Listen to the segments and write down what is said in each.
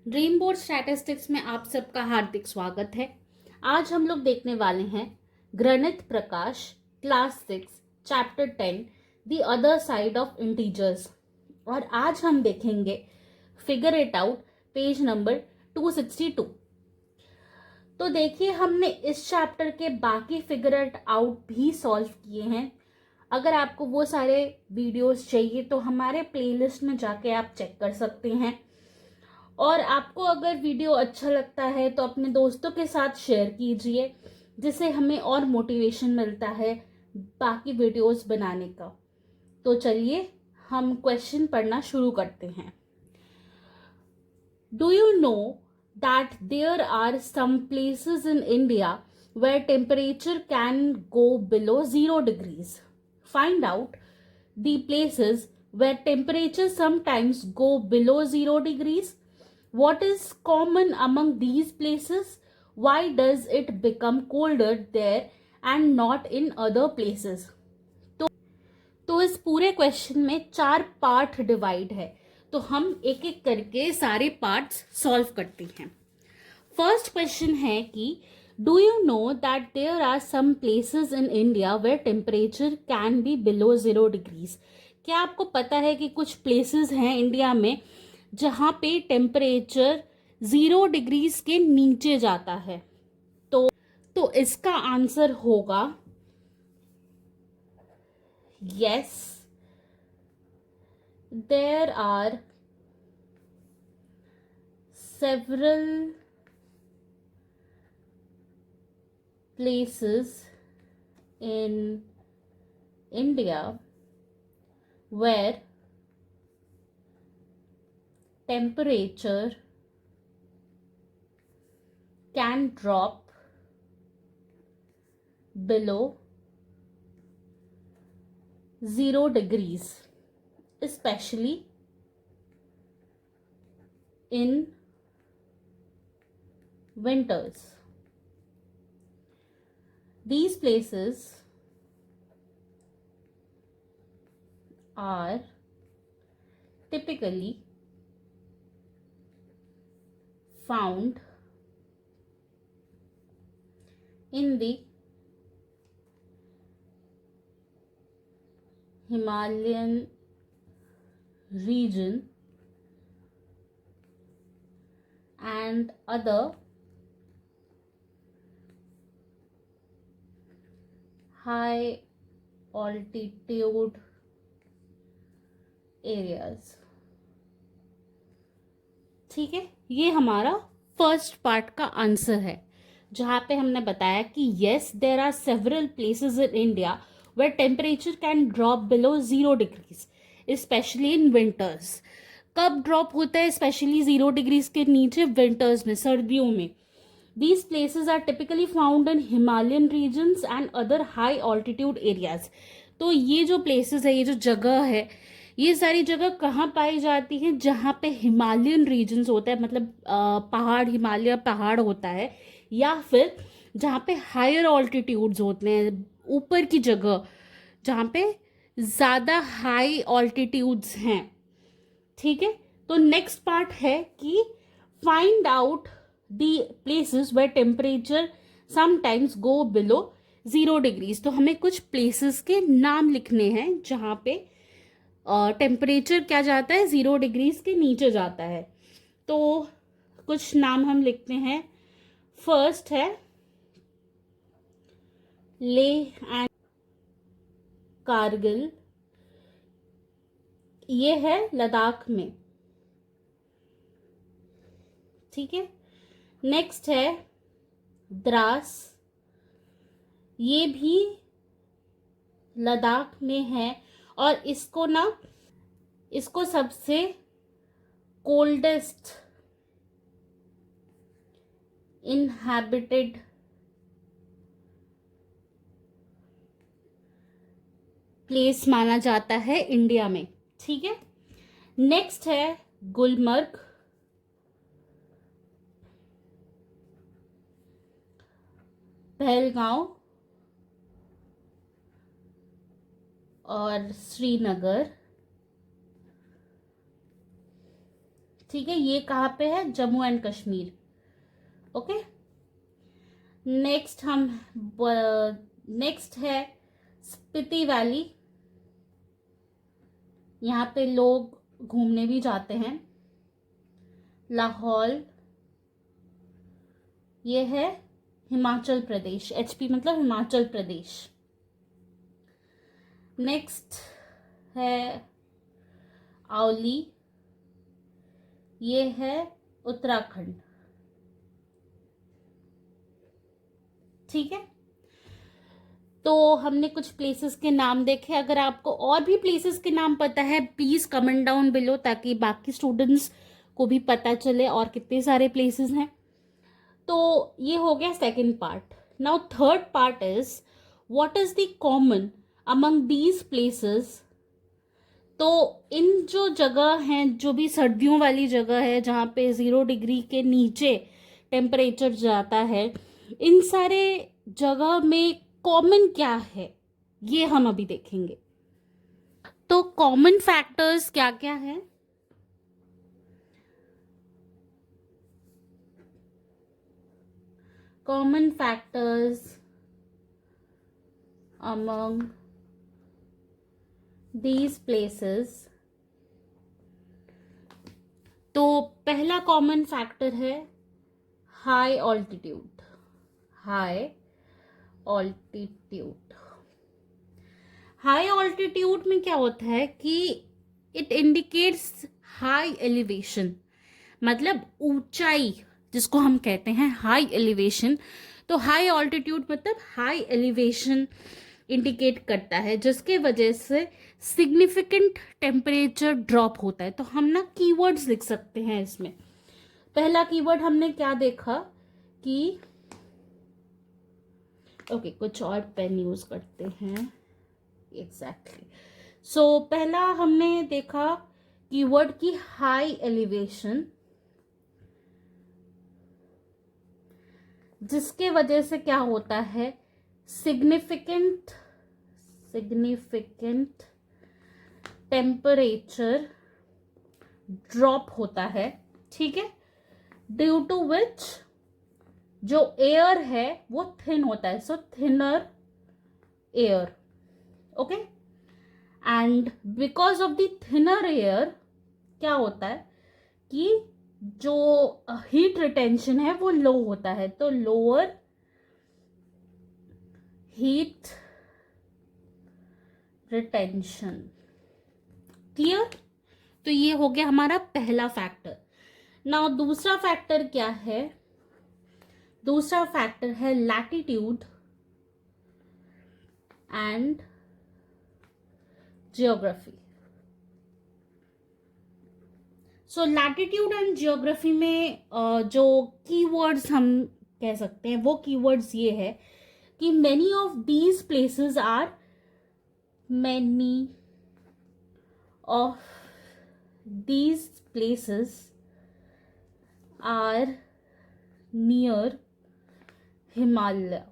Dream board statistics में आप सबका हार्दिक स्वागत है। आज हम लोग देखने वाले हैं Ganit Prakash class 6 chapter 10 the other side of integers. और आज हम देखेंगे figure it out page number 262। तो देखिए, हमने इस चैप्टर के बाकी फिगर इट आउट भी सॉल्व किए हैं। अगर आपको वो सारे वीडियोस चाहिए तो हमारे प्लेलिस्ट में जाके आप चेक कर सकते हैं। और आपको अगर वीडियो अच्छा लगता है तो अपने दोस्तों के साथ शेयर कीजिए, जिससे हमें और मोटिवेशन मिलता है बाकी वीडियोस बनाने का। तो चलिए हम क्वेश्चन पढ़ना शुरू करते हैं। Do you know that there are some places in India where temperature can go below 0 degrees? Find out the places where temperature sometimes go below 0 degrees. What is common among these places? Why does it become colder there and not in other places? तो इस पूरे question में 4 part divide है, तो हम एक एक करके सारे पार्ट्स सॉल्व करते हैं। फर्स्ट क्वेश्चन है कि do you know that there are some places in India where temperature can be below 0 degrees? क्या आपको पता है कि कुछ प्लेसेस हैं इंडिया में जहां पे टेम्परेचर 0 डिग्रीज के नीचे जाता है? तो इसका आंसर होगा yes, there are several places in India where temperature can drop below 0 degrees, especially in winters. These places are typically found in the Himalayan region and other high altitude areas. ठीक है, ये हमारा first part का answer है, जहां पे हमने बताया कि yes, there are several places in India where temperature can drop below 0 degrees especially in winters. कब ड्रॉप होता है स्पेशली 0 डिग्रीज के नीचे? विंटर्स में, सर्दियों में। These places are typically found in Himalayan regions and other high altitude areas. तो ये जो places है, ये जो जगह है, ये सारी जगह कहाँ पाई जाती है? जहाँ पे हिमालयन रीजन्स होता है, मतलब पहाड़, हिमालय पहाड़ होता है, या फिर जहाँ पे हायर ऑल्टीट्यूड्स होते हैं, ऊपर की जगह जहाँ पे ज़्यादा हाई ऑल्टीट्यूड्स हैं। ठीक है, तो नेक्स्ट पार्ट है कि find out the places where temperature sometimes go below 0 degrees. तो हमें कुछ प्लेसेस के नाम लिखने हैं जहाँ पे टेम्परेचर क्या जाता है, 0 डिग्रीज के नीचे जाता है। तो कुछ नाम हम लिखते हैं। फर्स्ट है लेह एंड कारगिल, ये है लद्दाख में। ठीक है, नेक्स्ट है द्रास, ये भी लद्दाख में है, और इसको सबसे कोल्डेस्ट इनहैबिटेड प्लेस माना जाता है इंडिया में। ठीक है, नेक्स्ट है गुलमर्ग, पहलगांव और श्रीनगर। ठीक है, ये कहाँ पे है? Jammu and Kashmir. Okay, next है स्पीति वैली। यहाँ पे लोग घूमने भी जाते हैं। लाहौल, ये है हिमाचल प्रदेश। एचपी मतलब हिमाचल प्रदेश। नेक्स्ट है औली, ये है उत्तराखंड। ठीक है, तो हमने कुछ प्लेसेस के नाम देखे। अगर आपको और भी प्लेसेस के नाम पता है प्लीज कमेंट डाउन बिलो, ताकि बाकी स्टूडेंट्स को भी पता चले और कितने सारे प्लेसेस हैं। तो ये हो गया second part. Now third part is what is the common among these places. तो इन जो जगह हैं, जो भी सर्दियों वाली जगह है जहाँ पे 0 डिग्री के नीचे टेम्परेचर जाता है, इन सारे जगह में कॉमन क्या है ये हम अभी देखेंगे। तो कॉमन फैक्टर्स क्या क्या है? Common factors among these places. तो पहला कॉमन फैक्टर है high altitude. High altitude, high altitude में क्या होता है कि इट इंडिकेट्स हाई एलिवेशन, मतलब ऊंचाई जिसको हम कहते हैं हाई एलिवेशन। तो हाई ऑल्टीट्यूड मतलब हाई एलिवेशन इंडिकेट करता है, जिसके वजह से सिग्निफिकेंट टेम्परेचर ड्रॉप होता है। तो हम ना कीवर्ड्स लिख सकते हैं इसमें। पहला कीवर्ड हमने क्या देखा कि ओके, कुछ और पेन यूज करते हैं। एग्जैक्टली, सो पहला हमने देखा कीवर्ड की हाई एलिवेशन, जिसके वजह से क्या होता है सिग्निफिकेंट टेम्परेचर ड्रॉप होता है। ठीक है, ड्यू टू विच जो एयर है वो थिन होता है, so thinner air. Okay, and because of the thinner air क्या होता है कि जो हीट रिटेंशन है वो लो होता है, तो लोअर हीट रिटेंशन। क्लियर? तो ये हो गया हमारा पहला फैक्टर। नाउ दूसरा फैक्टर क्या है? दूसरा फैक्टर है latitude and geography. So latitude and geography में जो कीवर्ड्स हम कह सकते हैं वो कीवर्ड्स ये है कि many of these places are near Himalaya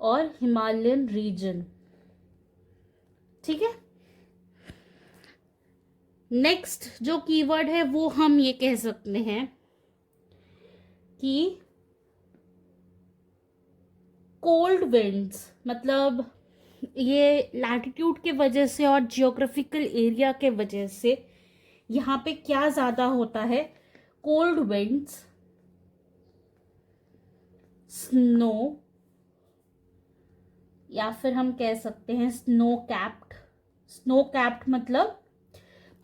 और हिमालयन रीजन। ठीक है, नेक्स्ट जो कीवर्ड है वो हम ये कह सकते हैं कि कोल्ड विंड्स, मतलब ये लैटिट्यूड के वजह से और जियोग्राफिकल एरिया के वजह से यहाँ पे क्या ज़्यादा होता है, कोल्ड विंड्स, स्नो, या फिर हम कह सकते हैं स्नो कैप्ड। स्नो कैप्ड मतलब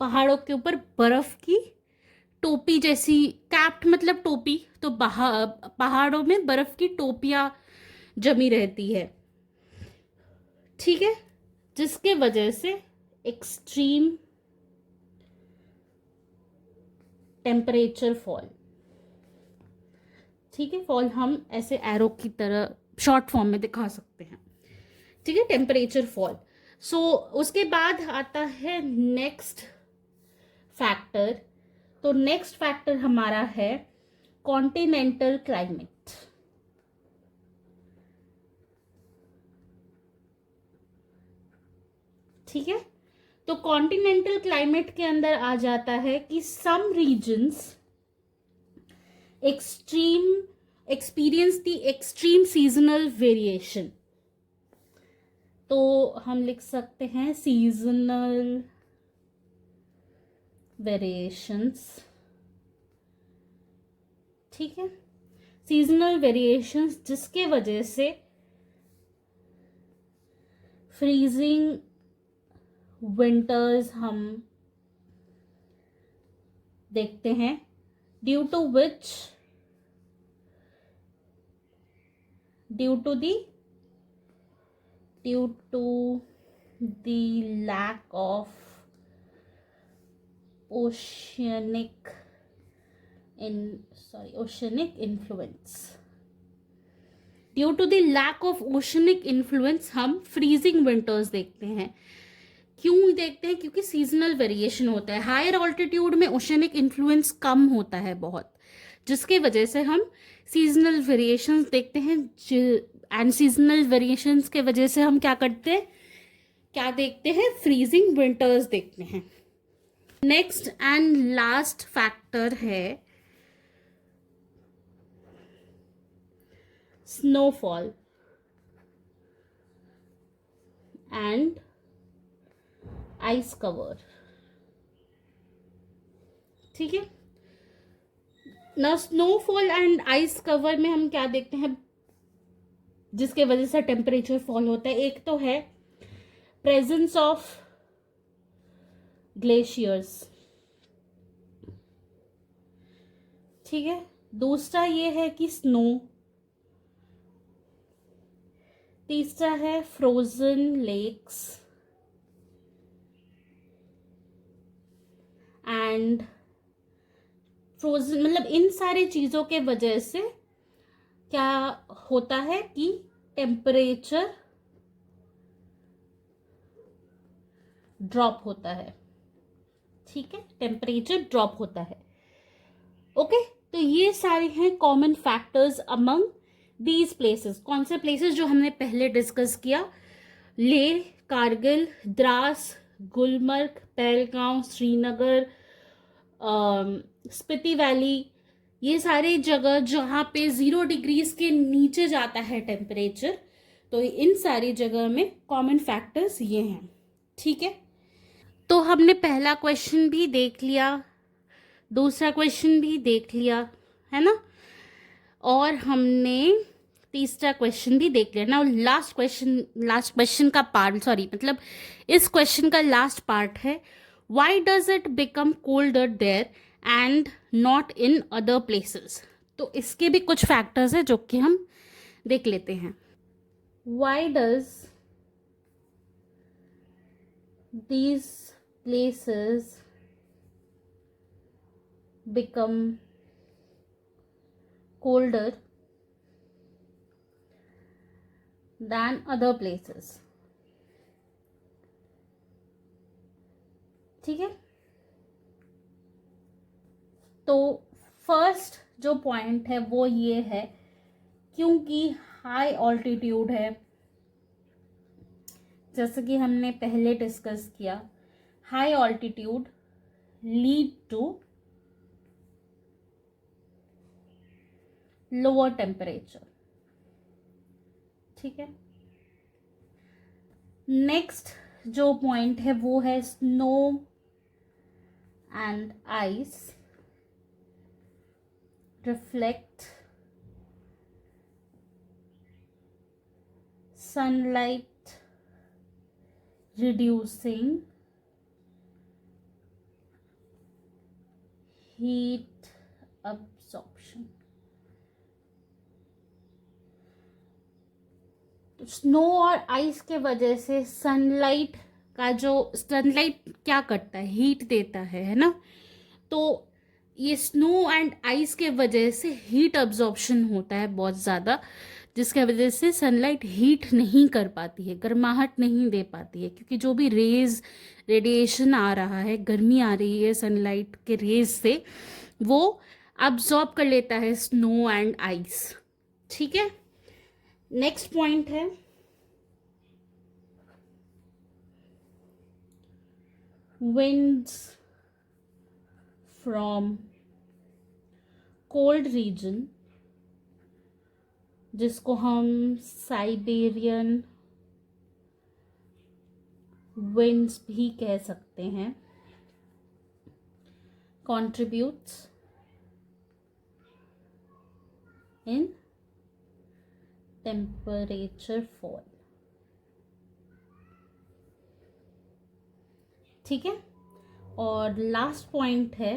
पहाड़ों के ऊपर बर्फ की टोपी जैसी, कैप्ड मतलब टोपी, तो पहाड़ों में बर्फ की टोपियां जमी रहती है। ठीक है, जिसके वजह से एक्सट्रीम टेम्परेचर फॉल। ठीक है, फॉल हम ऐसे एरो की तरह शॉर्ट फॉर्म में दिखा सकते हैं। ठीक है, टेम्परेचर फॉल। सो उसके बाद आता है नेक्स्ट फैक्टर। तो नेक्स्ट फैक्टर हमारा है कॉन्टिनेंटल क्लाइमेट। ठीक है, तो कॉन्टिनेंटल क्लाइमेट के अंदर आ जाता है कि some regions extreme experience the extreme seasonal variation. तो हम लिख सकते हैं सीजनल वेरिएशंस, ठीक है, सीजनल वेरिएशंस जिसके वजह से फ्रीजिंग विंटर्स हम देखते हैं, due to which due to the lack of oceanic influence, due to the lack of oceanic influence हम फ्रीजिंग विंटर्स देखते हैं। क्यों देखते हैं? क्योंकि सीजनल वेरिएशन होता है। हायर ऑल्टीट्यूड में ओशनिक इन्फ्लुएंस कम होता है बहुत, जिसके वजह से हम सीजनल वेरिएशंस देखते हैं। एंड सीजनल वेरिएशंस के वजह से हम क्या करते हैं, क्या देखते हैं? फ्रीजिंग विंटर्स देखते हैं। नेक्स्ट एंड लास्ट फैक्टर है स्नोफॉल एंड आइस कवर, ठीक है ना। स्नोफॉल एंड आइस कवर में हम क्या देखते हैं जिसके वजह से टेम्परेचर फॉल होता है? एक तो है प्रेजेंस ऑफ ग्लेशियर्स, ठीक है। दूसरा ये है कि स्नो, तीसरा है फ्रोजन लेक्स एंड फ्रोजन, मतलब इन सारी चीज़ों के वजह से क्या होता है कि टेम्परेचर ड्रॉप होता है, ठीक है, टेम्परेचर ड्रॉप होता है। ओके, तो ये सारे हैं common factors among these places. कौन से प्लेसेस? जो हमने पहले डिस्कस किया, लेह, कारगिल, द्रास, गुलमर्ग, पहलगांव, श्रीनगर, स्पीति वैली, ये सारी जगह जहाँ पे 0 डिग्रीज के नीचे जाता है टेम्परेचर। तो इन सारी जगह में कॉमन फैक्टर्स ये हैं, ठीक है। तो हमने पहला क्वेश्चन भी देख लिया, दूसरा क्वेश्चन भी देख लिया, है ना, और हमने तीसरा क्वेश्चन भी देख लिया ना। लास्ट क्वेश्चन का पार्ट, सॉरी मतलब इस क्वेश्चन का लास्ट पार्ट है, why does it become colder there and not in other places. तो इसके भी कुछ फैक्टर्स हैं जो कि हम देख लेते हैं। Why does these places become colder than other places, ठीक है। तो फर्स्ट जो पॉइंट है वो ये है, क्योंकि हाई ऑल्टीट्यूड है, जैसे कि हमने पहले डिस्कस किया, high altitude lead to lower temperature, ठीक है। नेक्स्ट जो पॉइंट है वो है snow and ice reflect sunlight reducing heat absorption। तो स्नो और आइस के वजह से सनलाइट क्या करता है, हीट देता है ना। तो ये स्नो एंड आइस के वजह से हीट अब्जॉर्प्शन होता है बहुत ज़्यादा, जिसके वजह से सनलाइट हीट नहीं कर पाती है, गर्माहट नहीं दे पाती है, क्योंकि जो भी रेडिएशन आ रहा है, गर्मी आ रही है सनलाइट के रेज से, वो अब्जॉर्ब कर लेता है स्नो एंड आइस, ठीक है। नेक्स्ट पॉइंट है winds from cold region, जिसको हम साइबेरियन विंड्स भी कह सकते हैं, contributes in temperature fall. ठीक है, और लास्ट पॉइंट है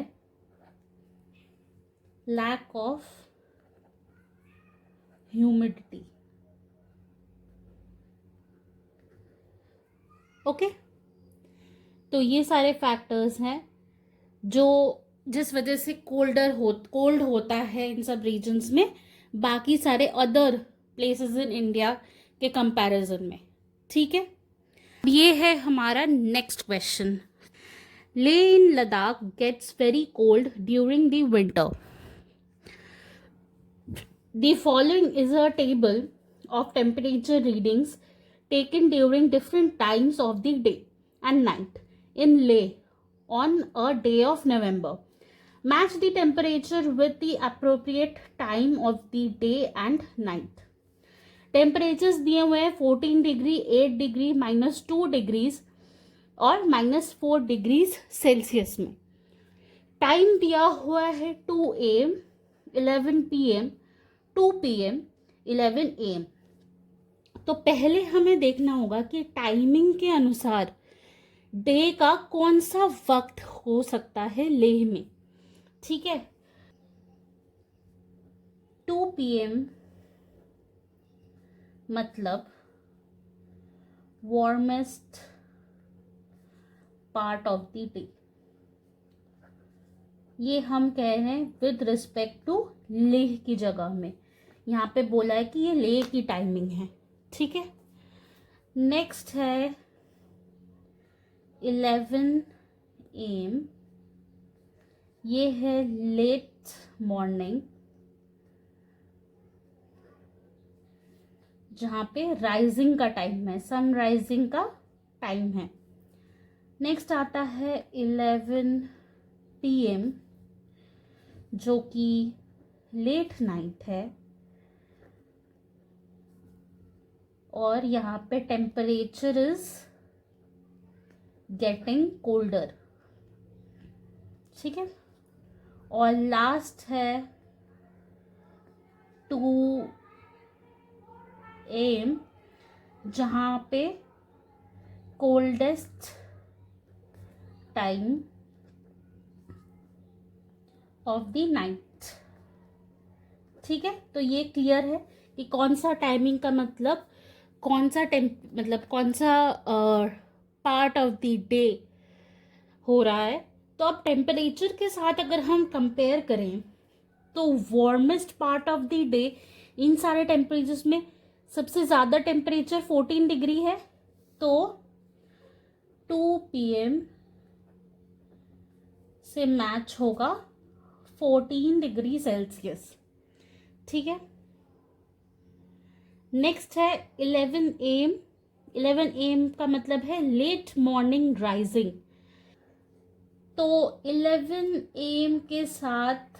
लैक ऑफ ह्यूमिडिटी. ओके, तो ये सारे फैक्टर्स हैं जो जिस वजह से कोल्ड होता है इन सब रीजन्स में, बाकी सारे अदर प्लेसेस इन इंडिया के कंपैरिजन में. ठीक है, ये है हमारा next question. Leh in Ladakh gets very cold during the winter. The following is a table of temperature readings taken during different times of the day and night in Leh on a day of November. Match the temperature with the appropriate time of the day and night. Temperatures दिए हुए हैं 14 degree, 8 degree, -2 degrees और -4 degrees Celsius में. Time दिया हुआ है 2 AM, 11 PM, 2 PM, 11 AM. तो पहले हमें देखना होगा कि टाइमिंग के अनुसार डे का कौन सा वक्त हो सकता है लेह में. ठीक है, 2 PM मतलब warmest part of the day. ये हम कह रहे हैं विद रिस्पेक्ट टू लेह की जगह में. यहाँ पे बोला है कि ये लेह की टाइमिंग है. ठीक है, नेक्स्ट है 11 AM. ये है लेट मॉर्निंग, जहाँ पे राइजिंग का टाइम है, सन राइजिंग का टाइम है. नेक्स्ट आता है 11 PM जो कि लेट नाइट है, और यहाँ पे टेम्परेचर इज गेटिंग कोल्डर. ठीक है, और लास्ट है 2 AM जहाँ पे coldest time of the night. ठीक है, तो ये क्लियर है कि कौन सा टाइमिंग का मतलब कौन सा पार्ट ऑफ द डे हो रहा है. तो अब टेम्परेचर के साथ अगर हम कंपेयर करें तो warmest part of the day in सारे टेम्परेचर्स में सबसे ज़्यादा टेम्परेचर 14 डिग्री है. तो 2 PM से मैच होगा 14 डिग्री सेल्सियस. ठीक है, नेक्स्ट है 11 AM. 11 AM का मतलब है लेट मॉर्निंग राइजिंग. तो 11 AM के साथ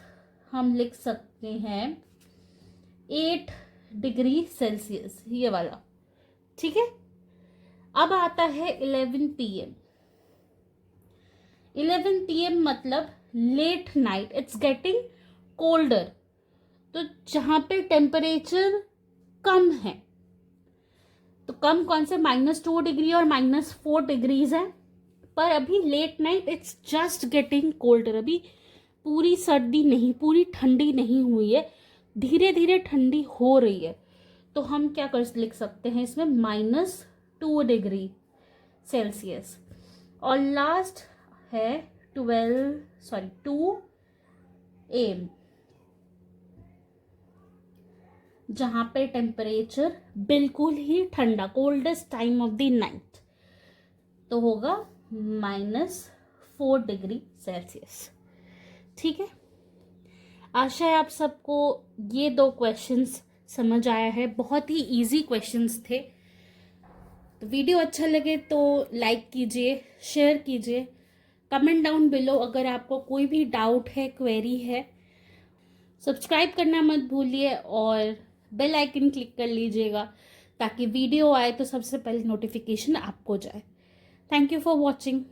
हम लिख सकते हैं 8 डिग्री सेल्सियस, ये वाला. ठीक है, अब आता है 11 PM. 11 PM मतलब late night, it's getting colder. तो जहाँ पे टेम्परेचर कम है, तो कम कौन से, -2 डिग्री और -4 डिग्रीज है. पर अभी late night it's just getting colder. अभी पूरी सर्दी नहीं, पूरी ठंडी नहीं हुई है, धीरे धीरे ठंडी हो रही है. तो हम क्या कर लिख सकते हैं इसमें, -2 डिग्री सेल्सियस. और लास्ट है 2 AM जहाँ पे टेम्परेचर बिल्कुल ही ठंडा, coldest time of the night, तो होगा -4 डिग्री सेल्सियस. ठीक है, आशा है आप सबको ये 2 क्वेश्चंस समझ आया है. बहुत ही इजी क्वेश्चंस थे. तो वीडियो अच्छा लगे तो लाइक कीजिए, शेयर कीजिए. कमेंट डाउन बिलो अगर आपको कोई भी डाउट है, क्वेरी है। सब्सक्राइब करना मत भूलिए और बेल आइकन क्लिक कर लीजिएगा ताकि वीडियो आए तो सबसे पहले नोटिफिकेशन आपको जाए। Thank you for watching.